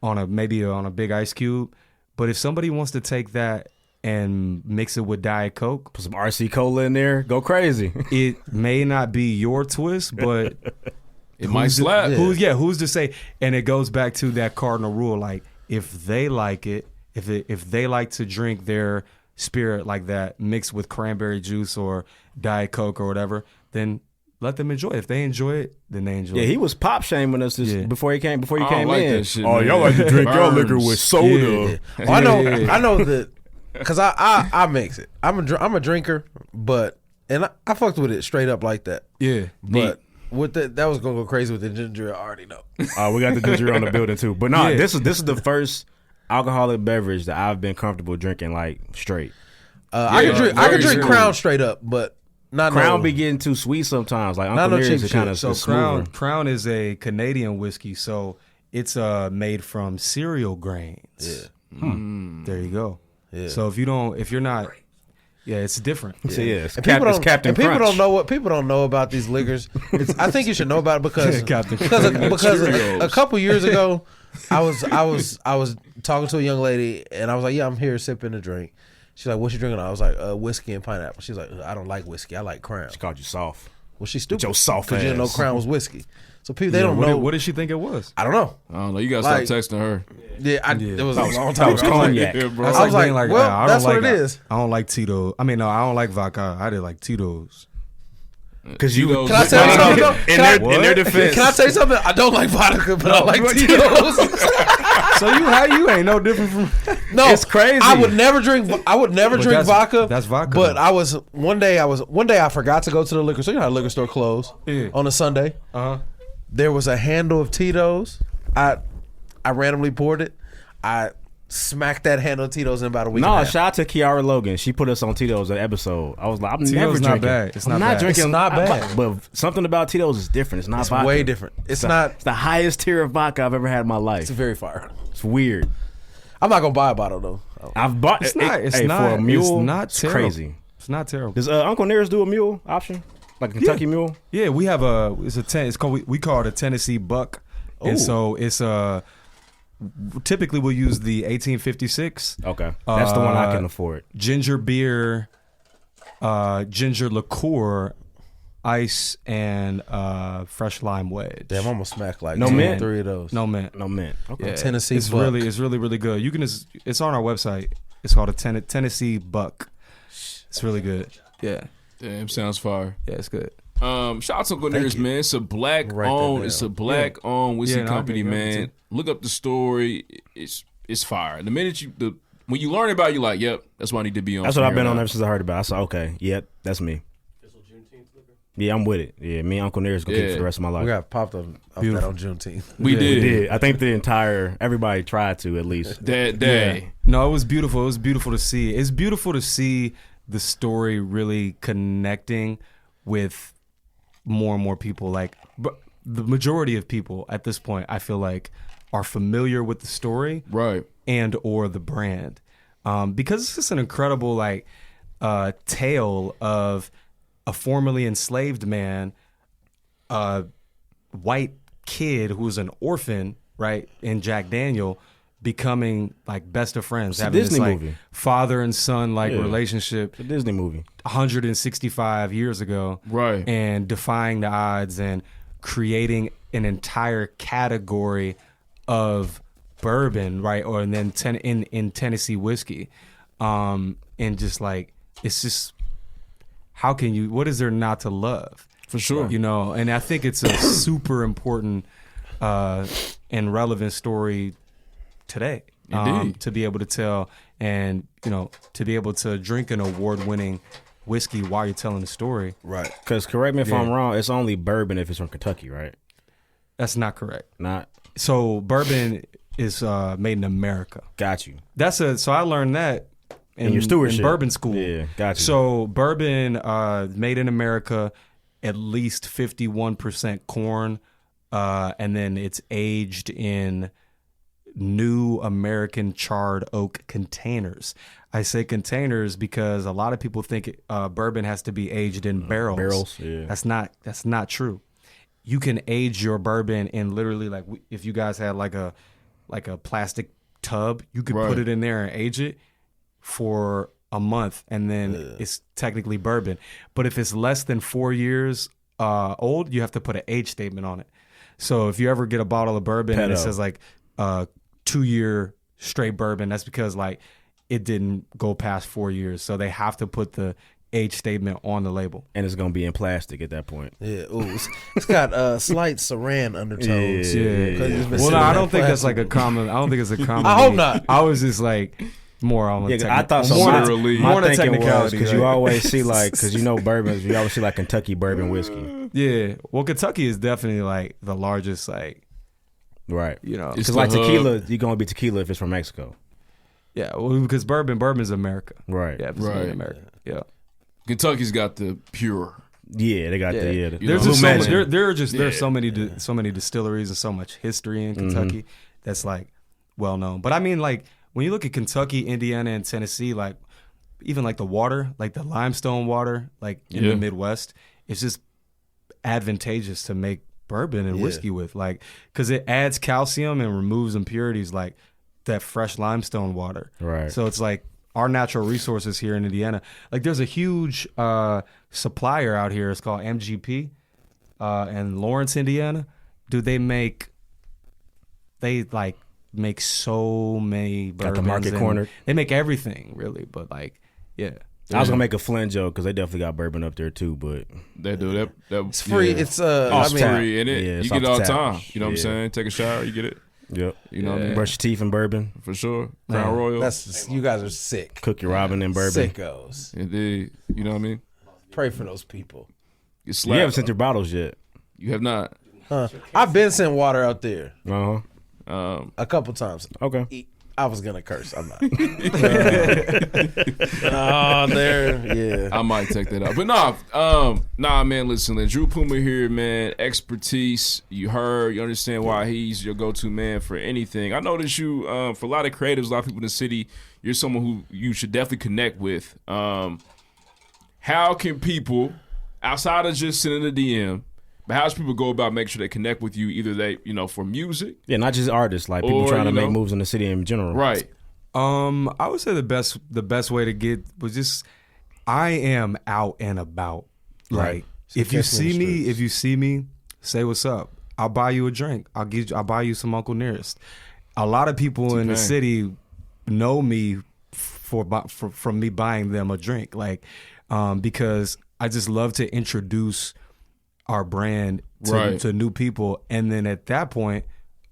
maybe on a big ice cube. But if somebody wants to take that and mix it with Diet Coke, put some RC Cola in there, go crazy. It may not be your twist, but it might slap. Who's to say? And it goes back to that cardinal rule, like, if they like it, if they like to drink their spirit like that, mixed with cranberry juice or Diet Coke or whatever, then let them enjoy it. If they enjoy it, then they enjoy it. Yeah, he was pop shaming us before you came like in. That shit, y'all like to drink your liquor with soda. Yeah. Well, I know that because I mix it. I'm a drinker, but I fucked with it straight up like that. Yeah, but. With that was gonna go crazy with the ginger. I already know. We got the ginger on the building too. But this is the first alcoholic beverage that I've been comfortable drinking like straight. I can drink Crown straight up, but not Crown be getting too sweet sometimes. Like Uncle Nearest is kind of smoother. Crown is a Canadian whiskey, so it's made from cereal grains. Yeah. There you go. Yeah. So if you're not. Yeah, it's different. Yeah, it's Captain Crunch. People don't know about these liquors. I think you should know about it because a couple years ago, I was talking to a young lady and I was like, yeah, I'm here sipping a drink. She's like, what you drinking? I was like, whiskey and pineapple. She's like, I don't like whiskey. I like Crown. She called you soft. Well, she's stupid. Your soft because you didn't know ass. Crown was whiskey. So people they don't know. What did she think it was? I don't know. I don't know. You gotta stop texting her. Yeah, it was a long That time was ago. cognac. Yeah, bro. That's I was like, being well, I don't that's like, what it is. I don't like Tito. I mean, no, I don't like vodka. I did like Tito's. Because you Tito's- Can I tell you something? though? in their defense. Can I tell you something? I don't like vodka, but I like Tito's. So how you ain't no different from. No, It's crazy. I would never drink. drink that's- vodka. that's vodka, But though. one day I forgot to go to the liquor store. You know how the liquor store closed on a Sunday. There was a handle of Tito's. I randomly poured it. I smacked that handle of Tito's in about a week. No, and a half. shout out to Kiara Logan. She put us on Tito's an episode. I was like, I'm Tito's never not drinking. bad. It's I'm not not bad. drinking. It's not bad. But something about Tito's is different. It's not It's vodka. way different. It's not. It's the highest tier of vodka I've ever had in my life. It's very fire. It's weird. I'm not gonna buy a bottle though. I've bought It's not. It's hey, not. for a mule. It's not it's terrible. crazy. It's not terrible. Does Uncle Nearest do a mule option? Like a Kentucky mule? Yeah, we have it's called we call it a Tennessee Buck, and so it's typically we'll use the 1856 Okay. That's the one I can afford. ginger beer, ginger liqueur, ice, and fresh lime wedge. Damn, I'm gonna smack like No 2 or mint? 3 of those. No mint. No mint. Okay. Yeah, Tennessee it's Buck. it's really good. You can it's on our website. It's called a Tennessee Buck. It's really good. Yeah, Damn, sounds fire. yeah, it's good. Shout out to Uncle Nearest, man. It's a black Write that owned. down. It's a black owned whiskey Yeah, no, company, I agree, man. Look up the story. It's fire. The minute when you learn about it, you're like, yep, that's what I need to be on. That's from what I've here been on out. ever since I heard about it. I said, okay, yep, that's me. Yeah, I'm with it. Yeah, me and Uncle Nearest gonna keep it for the rest of my life. We got popped up off that on Juneteenth. We Yeah, did. We did. I think everybody tried to at least. That day. No, it was beautiful. It was beautiful to see. It's beautiful to see the story really connecting with more and more people. Like, but the majority of people at this point, I feel like, are familiar with the story, Right. and or the brand, because it's just an incredible tale of a formerly enslaved man, a white kid who's an orphan, right, in Jack Daniel, becoming like best of friends, a having Disney this like movie. father and son like Yeah. relationship It's a Disney movie. 165 years ago, Right. and defying the odds and creating an entire category of bourbon, right, or and then in Tennessee whiskey, and just like it's just what is there not to love? For sure. You know, and I think it's a super important and relevant story today, Indeed. to be able to tell, and to be able to drink an award-winning whiskey while you're telling the story. Right. Because correct me if I'm wrong, it's only bourbon if it's from Kentucky, right? That's not correct. Not So bourbon is made in America. got you. So I learned that in your stewardship. in bourbon school. Yeah, got you. So bourbon made in America, at least 51% corn, and then it's aged in new American charred oak containers. I say containers because a lot of people think bourbon has to be aged in barrels. Barrels, yeah. That's not true. You can age your bourbon in literally like if you guys had like a plastic tub, you could Right. put it in there and age it for a month, and then it's technically bourbon. But if it's less than 4 years old, you have to put an age statement on it. So if you ever get a bottle of bourbon and it says like 2-year straight bourbon, that's because like it didn't go past 4 years. So they have to put the age statement on the label. And it's gonna be in plastic at that point. Yeah. Ooh, it's got slight saran undertones. Yeah. 'Cause it's been Well, sitting no, in I that don't think that's plastic. like a common. I don't think it's a common. I hope not. I was just like more on the Yeah, I thought so. more My, literally. my more the thinking was technicality, because you right? always see like because bourbons, you always see like Kentucky bourbon whiskey, Yeah. Well, Kentucky is definitely like the largest, like, right? you know. It's Because like the hub. tequila, you're gonna be tequila if it's from Mexico, Yeah. Well, because bourbon is America. right? Yeah. If it's made in Right. America. Yeah. Kentucky's got the pure. Yeah, they got the You There's know, just Blue so Magic. many, there's so many so many distilleries and so much history in Kentucky that's like well known. But I mean, like when you look at Kentucky, Indiana, and Tennessee, like even like the water, like the limestone water, like in the Midwest, it's just advantageous to make bourbon and whiskey with, like because it adds calcium and removes impurities like that fresh limestone water. Right. So it's like our natural resources here in Indiana. Like there's a huge supplier out here. It's called MGP in Lawrence, Indiana. Dude, they make so many bourbons. Got the market cornered. They make everything really, but like, yeah. I was gonna make a Flint joke because they definitely got bourbon up there too, but they do that. It's free. Yeah. It's free in it. Yeah, you get it all the time. You know what I'm saying? Take a shower, you get it. Yep. You know what I mean? Brush your teeth in bourbon For sure. Crown Royal. You guys are sick. Cook your Robin in bourbon. Sickos. Indeed. You know what I mean? Pray for those people. You haven't sent your bottles yet. You have not. I've been sent water out there a couple times. Okay. I was gonna curse. I'm not. Yeah. I might take that out, but nah, man. Listen, Drew Puma here, man. Expertise. You understand why he's your go-to man for anything. I noticed you, for a lot of creatives, a lot of people in the city, you're someone who you should definitely connect with. How can people, outside of just sending a DM, but how does people go about making sure they connect with you? Either they, for music, not just artists, like people trying to make moves in the city in general, right? I would say the best way to get was just I am out and about. Right. Like if you see me, say what's up. I'll buy you a drink. I'll buy you some Uncle Nearest. A lot of people in the city know me from me buying them a drink, like because I just love to introduce our brand to new people, and then at that point,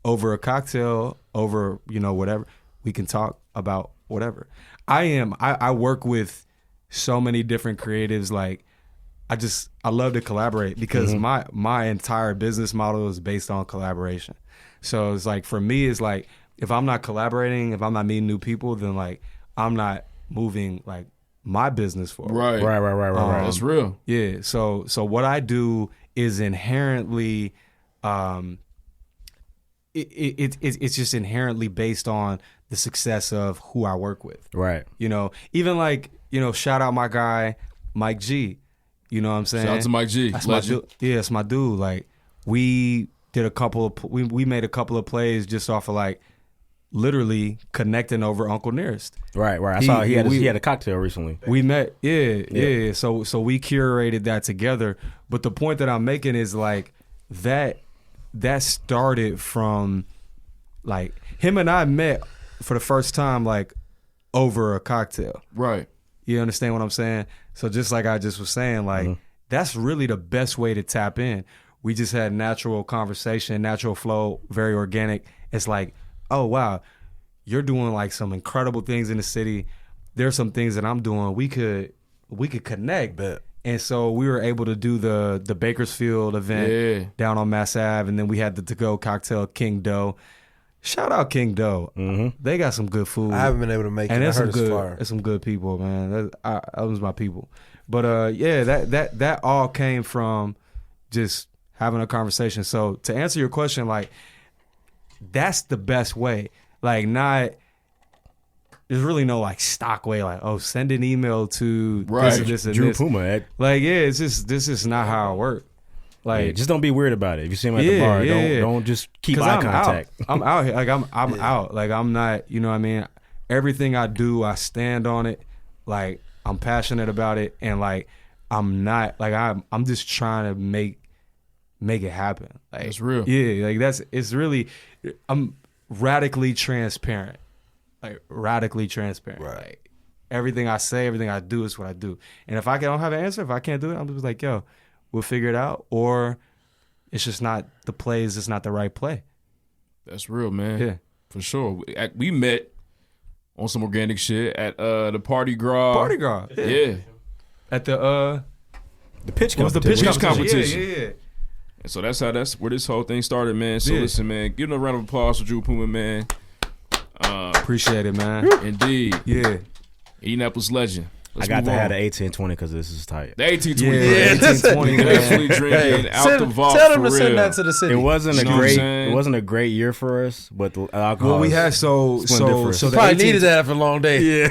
over a cocktail, over whatever, we can talk about whatever. I work with so many different creatives. Like I love to collaborate because my entire business model is based on collaboration. So it's like for me, it's like if I'm not collaborating, if I'm not meeting new people, then like I'm not moving like my business forward. Right. That's real. Yeah. So what I do is inherently, it's just inherently based on the success of who I work with. Right. Even like, shout out my guy, Mike G. You know what I'm saying? Shout out to Mike G. That's my dude. Yeah, it's my dude. Like we did we made a couple of plays just off of like literally connecting over Uncle Nearest. Right. I saw he had a cocktail recently. We met. Yeah. So we curated that together. But the point that I'm making is like that started from like him and I met for the first time like over a cocktail. Right. You understand what I'm saying? So just like I just was saying, like that's really the best way to tap in. We just had natural conversation, natural flow, very organic. It's like, oh wow, you're doing like some incredible things in the city. There's some things that I'm doing. We could connect. And so we were able to do the Bakersfield event down on Mass Ave, and then we had the to-go cocktail King Doe. Shout out King Doe. They got some good food. I haven't been able to make it. And I heard it's fire. There's some good people, man. That was my people. But that all came from just having a conversation. So to answer your question, like that's the best way. Like there's really no like stock way, like, oh, send an email to this and Drew this. Puma. Like, this is not how I work. Like, just don't be weird about it. If you see him at the bar, don't just keep eye contact. I'm out here. Like I'm out. Like I'm not, you know what I mean? Everything I do, I stand on it. Like I'm passionate about it, and like I'm not like I'm just trying to make it happen. Like it's real. Yeah, like it's really I'm radically transparent. Like radically transparent. Right. Like everything I say, everything I do is what I do. And if I don't have an answer, if I can't do it, I'm just like, yo, we'll figure it out. Or it's just not the plays, it's not the right play. That's real, man. Yeah. For sure. We met on some organic shit at the Pardi Gras. Pardi Gras. Yeah. At the pitch competition. It was the pitch competition. Yeah. And so that's where this whole thing started, man. So listen, man, give him a round of applause for Drew Puma, man. Appreciate it, man. Indeed. Yeah. Indianapolis legend. I got to have the 1820 because this is tight. The 1820. Yeah, 1820. Definitely drinking out the vault. Tell them to for send real. that to the city. It wasn't You know what I'm saying? It wasn't a great year for us, but the alcohol. Well, we had so the Probably 18 needed that after a long day. Yeah.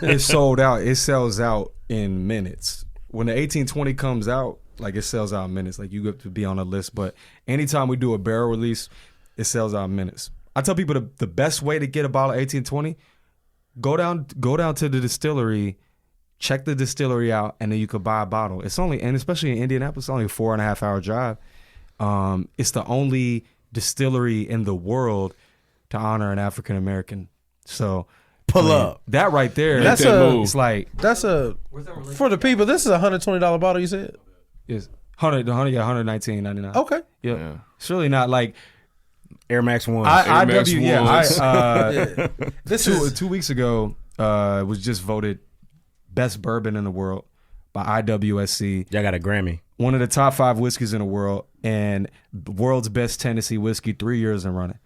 it sold out. It sells out in minutes. When the 1820 comes out, like it sells out in minutes. Like you have to be on a list. But anytime we do a barrel release, it sells out in minutes. I tell people the best way to get a bottle of 1820, go down to the distillery, check the distillery out, and then you could buy a bottle. It's only, and especially in Indianapolis, it's only a 4.5 hour drive. It's the only distillery in the world to honor an African American. So pull up that right there. That's for the people. This is a $120 bottle. You said is $119.99. Okay, yeah. It's really not like Air Max One. Two weeks ago, it was just voted best bourbon in the world by IWSC. Y'all got a Grammy. One of the top 5 whiskeys in the world, and world's best Tennessee whiskey 3 years in running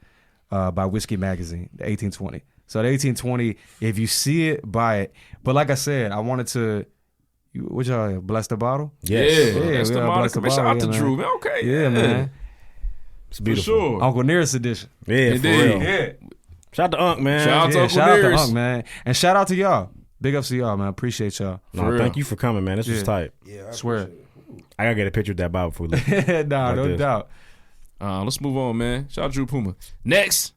by Whiskey Magazine, the 1820. So the 1820, if you see it, buy it. But like I said, I wanted to, what y'all, bless the bottle? Yes. Yeah, bless the bottle. Shout out to Drew, man. Okay. Yeah, man. It's beautiful. For sure. Uncle Nearest edition. Yeah, indeed. For real. Yeah. Shout out to Unc, man. Shout out to Unc, man. And shout out to y'all. Big ups to y'all, man. Appreciate y'all. No, thank you for coming, man. This was tight. Yeah, I swear. I gotta get a picture of that bottle before we leave. Nah, no doubt. Let's move on, man. Shout out Drew Puma. Next.